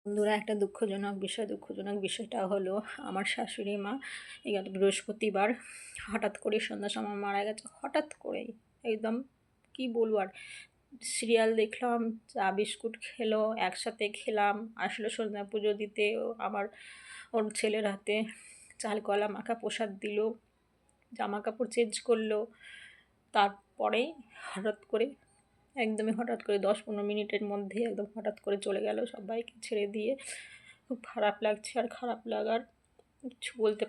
বন্ধুরা, একটা দুঃখজনক বিষয়টা হলো আমার শাশুড়ি মা গত বৃহস্পতিবার হঠাৎ করে সন্ধ্যার সময় মারা গেছে। হঠাৎ করেই একদম, কি বলবো আর, সিরিয়াল দেখলাম, চা বিস্কুট খেলো, একসাথে খেলাম। আসলে সন্ধ্যা পুজো দিতে ওর ছেলের হাতে চাল কলা মাখা প্রসাদ দিল, জামা কাপড় চেঞ্জ করলো। তারপরেই হঠাৎ করে, একদমই হঠাৎ করে 10-15 মিনিটের মধ্যে একদম হঠাৎ করে চলে গেল সবাইকে ছেড়ে দিয়ে। খুব খারাপ লাগছে, আর খারাপ লাগার কিছু বলতে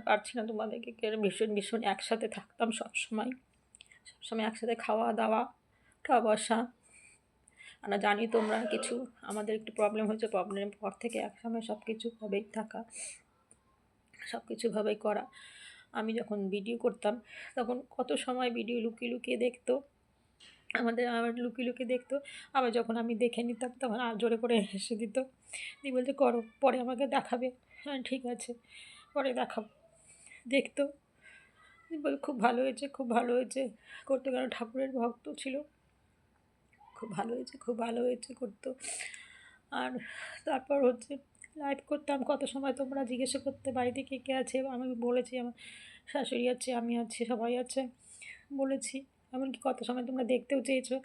পারছি না তোমাদেরকে। ভীষণ ভীষণ একসাথে থাকতাম সবসময়, একসাথে খাওয়া দাওয়া, উঠা বসা। আমরা জানি তোমরা কিছু, আমাদের একটু প্রবলেম হয়েছে, প্রবলেমের পর থেকে একসময় সব কিছুভাবেই থাকা, সব কিছুভাবেই করা। আমি যখন ভিডিও করতাম তখন কত সময় ভিডিও লুকিয়ে লুকিয়ে দেখতো, আমার লুকিয়ে লুকিয়ে দেখতো। আবার যখন আমি দেখে নিতাম তখন আর জোরে করে হেসে দিত, দিয়ে বলতো করো, পরে আমাকে দেখাবে। হ্যাঁ ঠিক আছে, পরে দেখাবো। দেখতো, বল খুব ভালো হয়েছে, খুব ভালো হয়েছে করতো, কারণ ঠাকুরের ভক্ত ছিল। খুব ভালো হয়েছে, খুব ভালো হয়েছে করতো। আর তারপর হচ্ছে লাইভ করতাম, কত সময় তোমরা জিজ্ঞাসা করতে বাড়িতে কে কে আছে। আমি বলেছি আমার শাশুড়ি আছে, আমি আছি, সবাই আছে বলেছি। এমনকি কত সময় তোমরা দেখতেও চেয়েছো,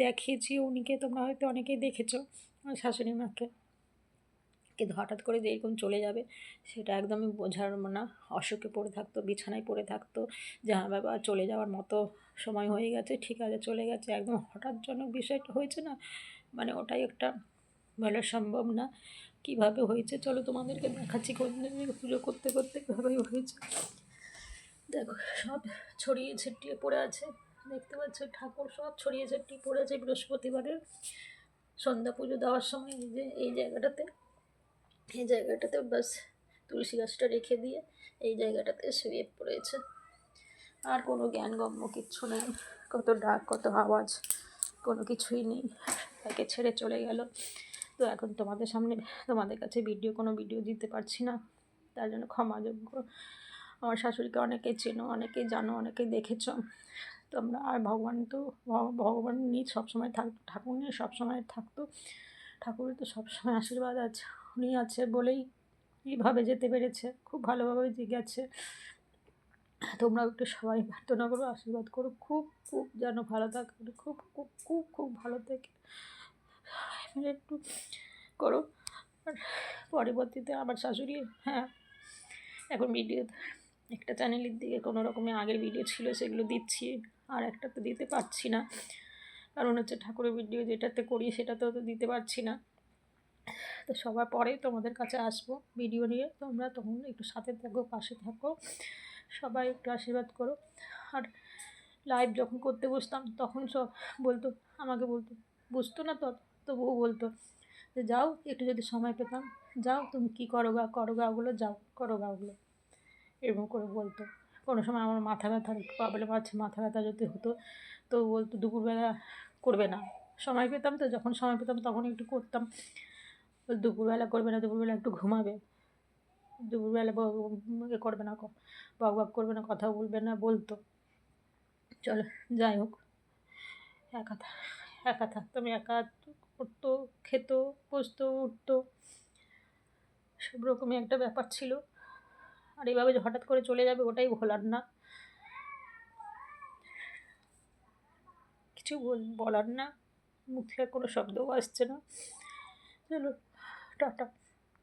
দেখিয়েছি উনিকে, তোমরা হয়তো অনেকেই দেখেছো আমার শাশুড়ি মাকে। কিন্তু হঠাৎ করে যে এরকম চলে যাবে সেটা একদমই বোঝার না। অসুখে পড়ে থাকতো, বিছানায় পড়ে থাকতো, যে হ্যাঁ বাবা চলে যাওয়ার মতো সময় হয়ে গেছে, ঠিক আছে চলে গেছে। একদম হঠাৎজনক বিষয়টা হয়েছে না, মানে ওটাই একটা বলা সম্ভব না কীভাবে হয়েছে। চলো তোমাদেরকে দেখাচ্ছি পুজো করতে করতে কীভাবেই হয়েছে। দেখো, সব ছড়িয়ে ছিটিয়ে পড়ে আছে, দেখতে পাচ্ছ ঠাকুর সব ছড়িয়ে ছিটিয়ে পড়ে আছে। বৃহস্পতিবারের সন্ধ্যা পুজো দেওয়ার সময় এই জায়গাটাতে বাস তুলসী গাছটা রেখে দিয়ে এই জায়গাটাতে শুয়ে পড়েছে। আর কোনো জ্ঞানগম্য কিচ্ছু নেই, কত ডাক, কত আওয়াজ, কোনো কিছুই নেই। তাকে ছেড়ে চলে গেল। তো এখন তোমাদের কাছে কোনো ভিডিও দিতে পারছি না, তার জন্য ক্ষমাযোগ্য। আমার শাশুড়িকে অনেকেই চেনো, অনেকেই জানো, অনেকেই দেখেছো তোমরা। আর ভগবান নিয়ে সবসময় থাকতো, ঠাকুর নিয়ে সবসময় থাকতো। ঠাকুরের তো সবসময় আশীর্বাদ আছে, উনি আছে বলেই এইভাবে যেতে পেরেছে, খুব ভালোভাবে গেছে। তোমরাও একটু সবাই প্রার্থনা করো, আশীর্বাদ করো, খুব খুব যেন ভালো থাকে, খুব খুব খুব খুব ভালো থাকে একটু করো। আর পরবর্তীতে আমার শাশুড়ি, হ্যাঁ এখন ভিডিও একটা চ্যানেলের দিকে কোনো রকমের আগের ভিডিও ছিল সেগুলো দিচ্ছি, আর একটা তো দিতে পারছি না, কারণ হচ্ছে ঠাকুরের ভিডিও যেটাতে করি সেটাতেও তো দিতে পারছি না। তো সবার পরেই তোমাদের কাছে আসবো ভিডিও নিয়ে, তোমরা তখন একটু সাথে থাকো, পাশে থাকো, সবাই একটু আশীর্বাদ করো। আর লাইভ যখন করতে বসতাম তখন সব আমাকে বলতো, বুঝতো না তবুও বলতো যে যাও, একটু যদি সময় পেতাম, যাও তুমি কী করো গা ওগুলো, যাও করো গা ওগুলো, এরকম করে বলতো। কোনো সময় আমার মাথা ব্যথার একটু প্রবলেম আছে, মাথা ব্যথা যদি হতো তো বলতো দুপুরবেলা করবে না। সময় পেতাম তো, যখন সময় পেতাম তখন একটু করতাম। দুপুরবেলা করবে না, দুপুরবেলা একটু ঘুমাবে, দুপুরবেলা করবে না, বক করবে না, কথা বলবে না বলতো। চলো, যাই হোক, একা একা থাকতাম, একা করতো, খেত, বসতো, উঠতো, সব রকমই একটা ব্যাপার ছিল। আর এইভাবে যে হঠাৎ করে চলে যাবে ওটাই ভোলার না, কিছু বলার না, মুখে কোনো শব্দও আসছে না। চলো, টাটা।